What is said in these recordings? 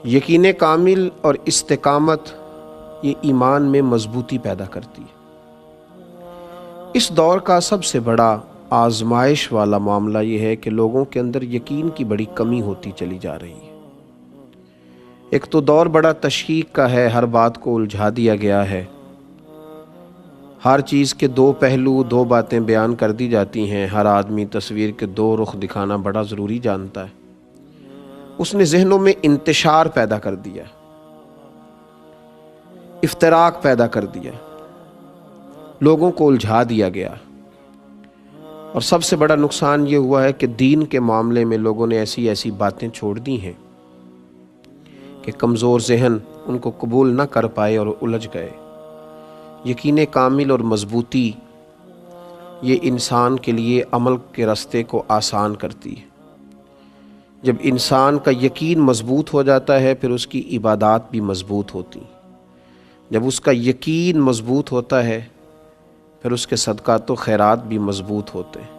یقین کامل اور استقامت یہ ایمان میں مضبوطی پیدا کرتی ہے۔ اس دور کا سب سے بڑا آزمائش والا معاملہ یہ ہے کہ لوگوں کے اندر یقین کی بڑی کمی ہوتی چلی جا رہی ہے۔ ایک تو دور بڑا تشکیک کا ہے، ہر بات کو الجھا دیا گیا ہے، ہر چیز کے دو پہلو، دو باتیں بیان کر دی جاتی ہیں، ہر آدمی تصویر کے دو رخ دکھانا بڑا ضروری جانتا ہے۔ اس نے ذہنوں میں انتشار پیدا کر دیا، افتراق پیدا کر دیا، لوگوں کو الجھا دیا گیا، اور سب سے بڑا نقصان یہ ہوا ہے کہ دین کے معاملے میں لوگوں نے ایسی ایسی باتیں چھوڑ دی ہیں کہ کمزور ذہن ان کو قبول نہ کر پائے اور الجھ گئے۔ یقین کامل اور مضبوطی یہ انسان کے لیے عمل کے راستے کو آسان کرتی ہے۔ جب انسان کا یقین مضبوط ہو جاتا ہے پھر اس کی عبادات بھی مضبوط ہوتی ہیں۔ جب اس کا یقین مضبوط ہوتا ہے پھر اس کے صدقات و خیرات بھی مضبوط ہوتے ہیں۔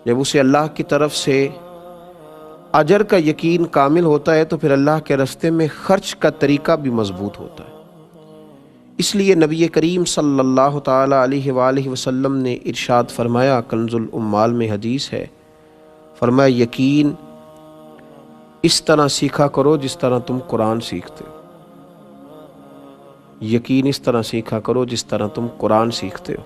جب اسے اللہ کی طرف سے اجر کا یقین کامل ہوتا ہے تو پھر اللہ کے راستے میں خرچ کا طریقہ بھی مضبوط ہوتا ہے۔ اس لیے نبی کریم صلی اللہ تعالی علیہ وآلہ وسلم نے ارشاد فرمایا، کنز الاموال میں حدیث ہے، فرمایا یقین اس طرح سیکھا کرو جس طرح تم قرآن سیکھتے ہو۔ یقین اس طرح سیکھا کرو جس طرح تم قرآن سیکھتے ہو۔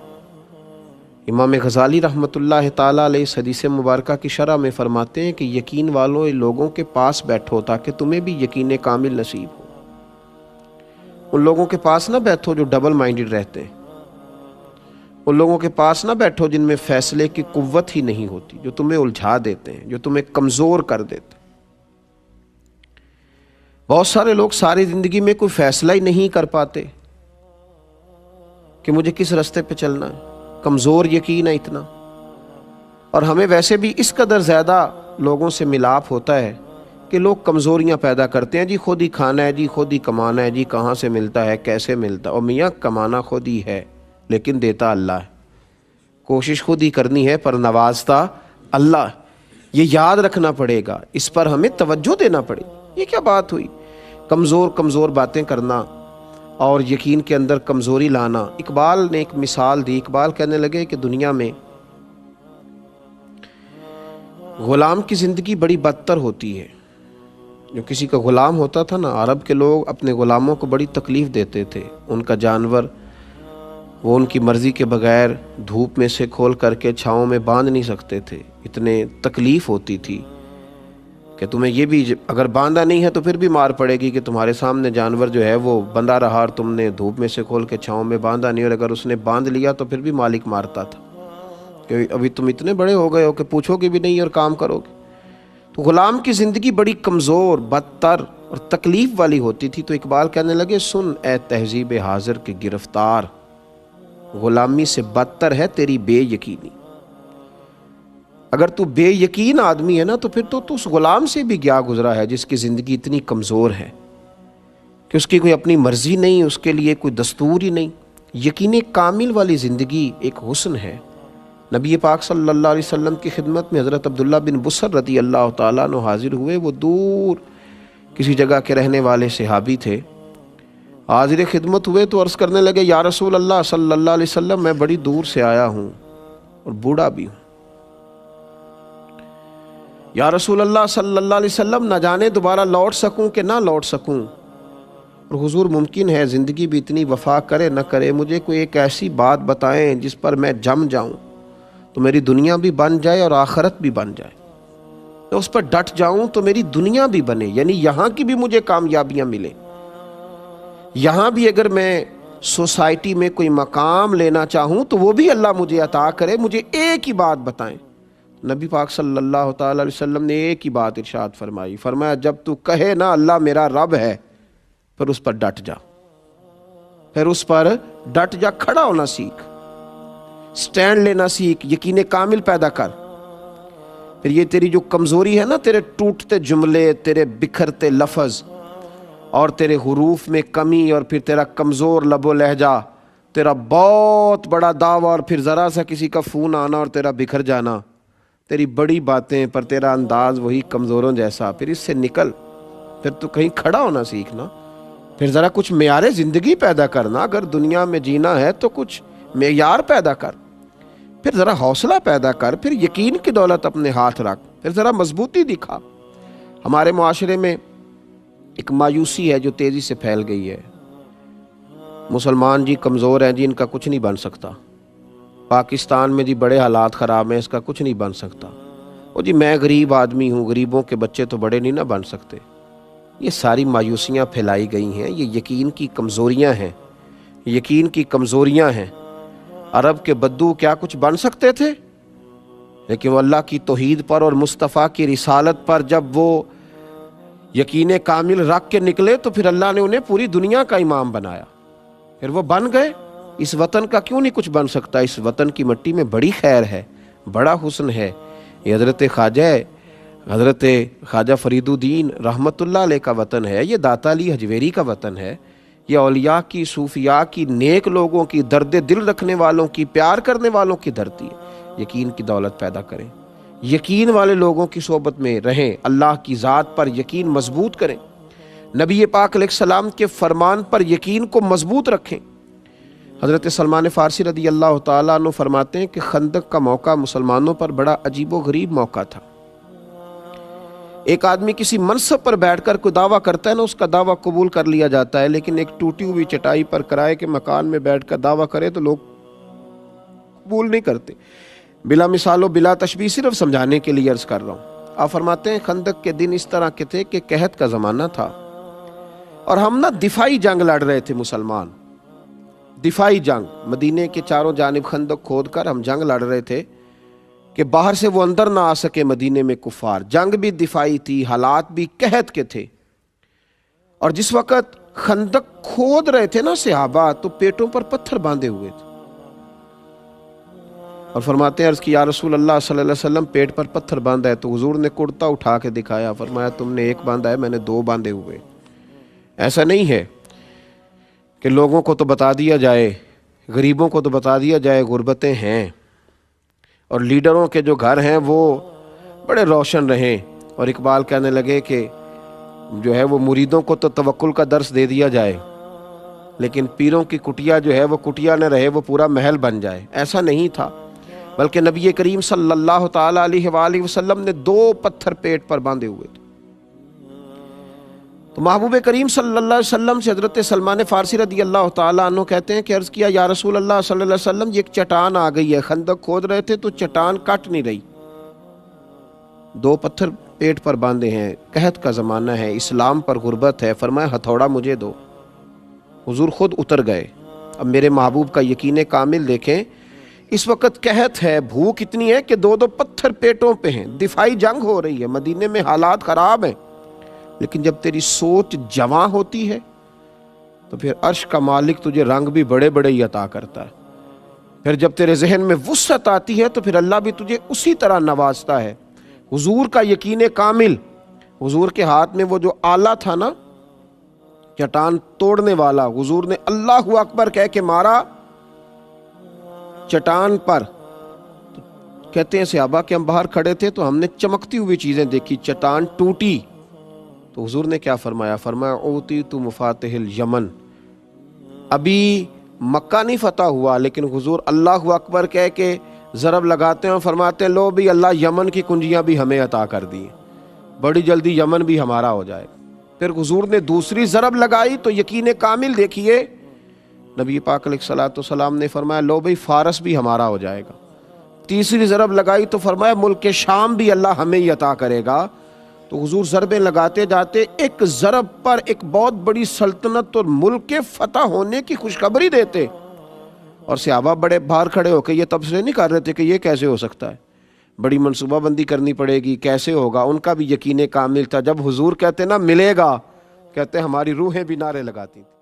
امام غزالی رحمۃ اللہ تعالی علیہ اس حدیث مبارکہ کی شرح میں فرماتے ہیں کہ یقین والوں لوگوں کے پاس بیٹھو تاکہ تمہیں بھی یقین کامل نصیب ہو۔ ان لوگوں کے پاس نہ بیٹھو جو ڈبل مائنڈڈ رہتے ہیں، ان لوگوں کے پاس نہ بیٹھو جن میں فیصلے کی قوت ہی نہیں ہوتی، جو تمہیں الجھا دیتے ہیں، جو تمہیں کمزور کر دیتے ہیں۔ بہت سارے لوگ ساری زندگی میں کوئی فیصلہ ہی نہیں کر پاتے کہ مجھے کس راستے پہ چلنا ہے، کمزور یقین ہے اتنا۔ اور ہمیں ویسے بھی اس قدر زیادہ لوگوں سے ملاپ ہوتا ہے کہ لوگ کمزوریاں پیدا کرتے ہیں، جی خود ہی کھانا ہے، جی خود ہی کمانا ہے، جی کہاں سے ملتا ہے، کیسے ملتا ہے۔ اور میاں کمانا خود ہی ہے لیکن دیتا اللہ ہے، کوشش خود ہی کرنی ہے پر نوازتا اللہ۔ یہ یاد رکھنا پڑے گا، اس پر ہمیں توجہ دینا پڑے گی۔ یہ کیا بات ہوئی کمزور باتیں کرنا اور یقین کے اندر کمزوری لانا۔ اقبال نے ایک مثال دی، اقبال کہنے لگے کہ دنیا میں غلام کی زندگی بڑی بدتر ہوتی ہے۔ جو کسی کا غلام ہوتا تھا نا، عرب کے لوگ اپنے غلاموں کو بڑی تکلیف دیتے تھے، ان کا جانور وہ ان کی مرضی کے بغیر دھوپ میں سے کھول کر کے چھاؤں میں باندھ نہیں سکتے تھے، اتنے تکلیف ہوتی تھی کہ تمہیں یہ بھی اگر باندھا نہیں ہے تو پھر بھی مار پڑے گی کہ تمہارے سامنے جانور جو ہے وہ بندھا رہا اور تم نے دھوپ میں سے کھول کے چھاؤں میں باندھا نہیں، اور اگر اس نے باندھ لیا تو پھر بھی مالک مارتا تھا کہ ابھی تم اتنے بڑے ہو گئے ہو کہ پوچھو گے بھی نہیں اور کام کرو گے۔ تو غلام کی زندگی بڑی کمزور، بدتر اور تکلیف والی ہوتی تھی۔ تو اقبال کہنے لگے، سن اے تہذیب حاضر کے گرفتار، غلامی سے بدتر ہے تیری بے یقینی۔ اگر تو بے یقین آدمی ہے نا تو پھر تو اس غلام سے بھی گیا گزرا ہے جس کی زندگی اتنی کمزور ہے کہ اس کی کوئی اپنی مرضی نہیں، اس کے لیے کوئی دستور ہی نہیں۔ یقین کامل والی زندگی ایک حسن ہے۔ نبی پاک صلی اللہ علیہ وسلم کی خدمت میں حضرت عبداللہ بن بصر رضی اللہ تعالیٰ عنہ حاضر ہوئے۔ وہ دور کسی جگہ کے رہنے والے صحابی تھے، حاضر خدمت ہوئے تو عرض کرنے لگے، یا رسول اللہ صلی اللہ علیہ وسلم، میں بڑی دور سے آیا ہوں اور بوڑھا بھی ہوں۔ یا رسول اللہ صلی اللہ علیہ وسلم، نہ جانے دوبارہ لوٹ سکوں کہ نہ لوٹ سکوں، اور حضور ممکن ہے زندگی بھی اتنی وفا کرے نہ کرے، مجھے کوئی ایک ایسی بات بتائیں جس پر میں جم جاؤں تو میری دنیا بھی بن جائے اور آخرت بھی بن جائے، تو اس پر ڈٹ جاؤں تو میری دنیا بھی بنے، یعنی یہاں کی بھی مجھے کامیابیاں ملیں، یہاں بھی اگر میں سوسائٹی میں کوئی مقام لینا چاہوں تو وہ بھی اللہ مجھے عطا کرے، مجھے ایک ہی بات بتائیں۔ نبی پاک صلی اللہ تعالی علیہ وسلم نے ایک ہی بات ارشاد فرمائی، فرمایا جب تو کہے نا اللہ میرا رب ہے، پھر اس پر ڈٹ جا، پھر اس پر ڈٹ جا، کھڑا ہونا سیکھ، سٹینڈ لینا سیکھ، یقین کامل پیدا کر۔ پھر یہ تیری جو کمزوری ہے نا، تیرے ٹوٹتے جملے، تیرے بکھرتے لفظ اور تیرے حروف میں کمی، اور پھر تیرا کمزور لب و لہجہ، تیرا بہت بڑا دعویٰ اور پھر ذرا سا کسی کا فون آنا اور تیرا بکھر جانا، تیری بڑی باتیں پر تیرا انداز وہی کمزوروں جیسا، پھر اس سے نکل، پھر تو کہیں کھڑا ہونا سیکھنا، پھر ذرا کچھ معیار زندگی پیدا کرنا، اگر دنیا میں جینا ہے تو کچھ معیار پیدا کر، پھر ذرا حوصلہ پیدا کر، پھر یقین کی دولت اپنے ہاتھ رکھ، پھر ذرا مضبوطی دکھا۔ ہمارے معاشرے میں ایک مایوسی ہے جو تیزی سے پھیل گئی ہے، مسلمان جی کمزور ہیں جی، ان کا کچھ نہیں بن سکتا، پاکستان میں جی بڑے حالات خراب ہیں، اس کا کچھ نہیں بن سکتا، وہ جی میں غریب آدمی ہوں، غریبوں کے بچے تو بڑے نہیں نہ بن سکتے۔ یہ ساری مایوسیاں پھیلائی گئی ہیں، یہ یقین کی کمزوریاں ہیں، یقین کی کمزوریاں ہیں۔ عرب کے بدو کیا کچھ بن سکتے تھے؟ لیکن وہ اللہ کی توحید پر اور مصطفیٰ کی رسالت پر جب وہ یقین کامل رکھ کے نکلے تو پھر اللہ نے انہیں پوری دنیا کا امام بنایا، پھر وہ بن گئے۔ اس وطن کا کیوں نہیں کچھ بن سکتا؟ اس وطن کی مٹی میں بڑی خیر ہے، بڑا حسن ہے۔ یہ حضرت خواجہ فرید الدین رحمت اللہ علیہ کا وطن ہے، یہ داتا علی حجویری کا وطن ہے، یہ اولیاء کی، صوفیاء کی، نیک لوگوں کی، درد دل رکھنے والوں کی، پیار کرنے والوں کی دھرتی ہے۔ یقین کی دولت پیدا کریں، یقین والے لوگوں کی صحبت میں رہیں، اللہ کی ذات پر یقین مضبوط کریں، نبی پاک علیہ السلام کے فرمان پر یقین کو مضبوط رکھیں۔ حضرت سلمان فارسی رضی اللہ تعالیٰ عنہ فرماتے ہیں کہ خندق کا موقع مسلمانوں پر بڑا عجیب و غریب موقع تھا۔ ایک آدمی کسی منصب پر بیٹھ کر کوئی دعویٰ کرتا ہے نا، اس کا دعویٰ قبول کر لیا جاتا ہے، لیکن ایک ٹوٹی ہوئی چٹائی پر کرائے کے مکان میں بیٹھ کر دعویٰ کرے تو لوگ قبول نہیں کرتے۔ بلا مثال و بلا تشبیہ صرف سمجھانے کے لیے عرض کر رہا ہوں۔ آپ فرماتے ہیں خندق کے دن اس طرح کے تھے کہ قحط کا زمانہ تھا اور ہم دفاعی جنگ لڑ رہے تھے، مسلمان دفاعی جنگ، مدینے کے چاروں جانب خندق کھود کر ہم جنگ لڑ رہے تھے کہ باہر سے وہ اندر نہ آ سکے مدینے میں کفار۔ جنگ بھی دفاعی تھی، حالات بھی قحط کے تھے، اور جس وقت خندق کھود رہے تھے نا صحابہ تو پیٹوں پر پتھر باندھے ہوئے تھے، اور فرماتے ہیں عرض کی یا رسول اللہ صلی اللہ علیہ وسلم پیٹ پر پتھر باندھا ہے، تو حضور نے کرتا اٹھا کے دکھایا، فرمایا تم نے ایک باندھا ہے، میں نے دو باندھے ہوئے۔ ایسا نہیں ہے کہ لوگوں کو تو بتا دیا جائے، غریبوں کو تو بتا دیا جائے غربتیں ہیں، اور لیڈروں کے جو گھر ہیں وہ بڑے روشن رہیں، اور اقبال کہنے لگے کہ جو ہے وہ مریدوں کو تو توکل کا درس دے دیا جائے، لیکن پیروں کی کٹیا جو ہے وہ کٹیا نہ رہے، وہ پورا محل بن جائے۔ ایسا نہیں تھا، بلکہ نبی کریم صلی اللہ تعالیٰ علیہ وآلہ وسلم نے دو پتھر پیٹ پر باندھے ہوئے تھے۔ تو محبوب کریم صلی اللہ علیہ وسلم سے حضرت سلمان فارسی رضی اللہ تعالیٰ عنہ کہتے ہیں کہ عرض کیا یا رسول اللہ صلی اللہ علیہ وسلم، یہ ایک چٹان آ گئی ہے، خندق کھود رہے تھے تو چٹان کٹ نہیں رہی، دو پتھر پیٹ پر باندھے ہیں، قحط کا زمانہ ہے، اسلام پر غربت ہے۔ فرمایا ہتھوڑا مجھے دو، حضور خود اتر گئے۔ اب میرے محبوب کا یقین کامل دیکھیں، اس وقت قحط ہے، بھوک اتنی ہے کہ دو دو پتھر پیٹوں پہ ہیں، دفاعی جنگ ہو رہی ہے، مدینے میں حالات خراب ہیں، لیکن جب تیری سوچ جواں ہوتی ہے تو پھر عرش کا مالک تجھے رنگ بھی بڑے بڑے ہی عطا کرتا ہے۔ پھر جب تیرے ذہن میں وسعت آتی ہے تو پھر اللہ بھی تجھے اسی طرح نوازتا ہے۔ حضور کا یقین کامل، حضور کے ہاتھ میں وہ جو آلہ تھا نا چٹان توڑنے والا، حضور نے اللہ اکبر کہہ کے مارا چٹان پر، تو کہتے ہیں صحابہ کہ ہم باہر کھڑے تھے تو ہم نے چمکتی ہوئی چیزیں دیکھی، چٹان ٹوٹی، تو حضور نے کیا فرمایا؟ فرمایا اوتیت مفاتح الیمن۔ ابھی مکہ نہیں فتح ہوا، لیکن حضور اللہ اکبر کہہ کے ضرب لگاتے ہیں اور فرماتے ہیں لو بھی اللہ یمن کی کنجیاں بھی ہمیں عطا کر دی، بڑی جلدی یمن بھی ہمارا ہو جائے۔ پھر حضور نے دوسری ضرب لگائی تو یقین کامل دیکھیے، نبی پاک علیہ الصلوۃ والسلام نے فرمایا لو بھائی فارس بھی ہمارا ہو جائے گا۔ تیسری ضرب لگائی تو فرمایا ملک شام بھی اللہ ہمیں ہی عطا کرے گا۔ تو حضور ضربیں لگاتے جاتے، ایک ضرب پر ایک بہت بڑی سلطنت اور ملک کے فتح ہونے کی خوشخبری دیتے، اور صحابہ بڑے باہر کھڑے ہو کے یہ تبصرے نہیں کر رہے تھے کہ یہ کیسے ہو سکتا ہے، بڑی منصوبہ بندی کرنی پڑے گی، کیسے ہوگا۔ ان کا بھی یقین کامل تھا، جب حضور کہتے نا ملے گا، کہتے ہماری روحیں بھی نعرے لگاتی تھیں۔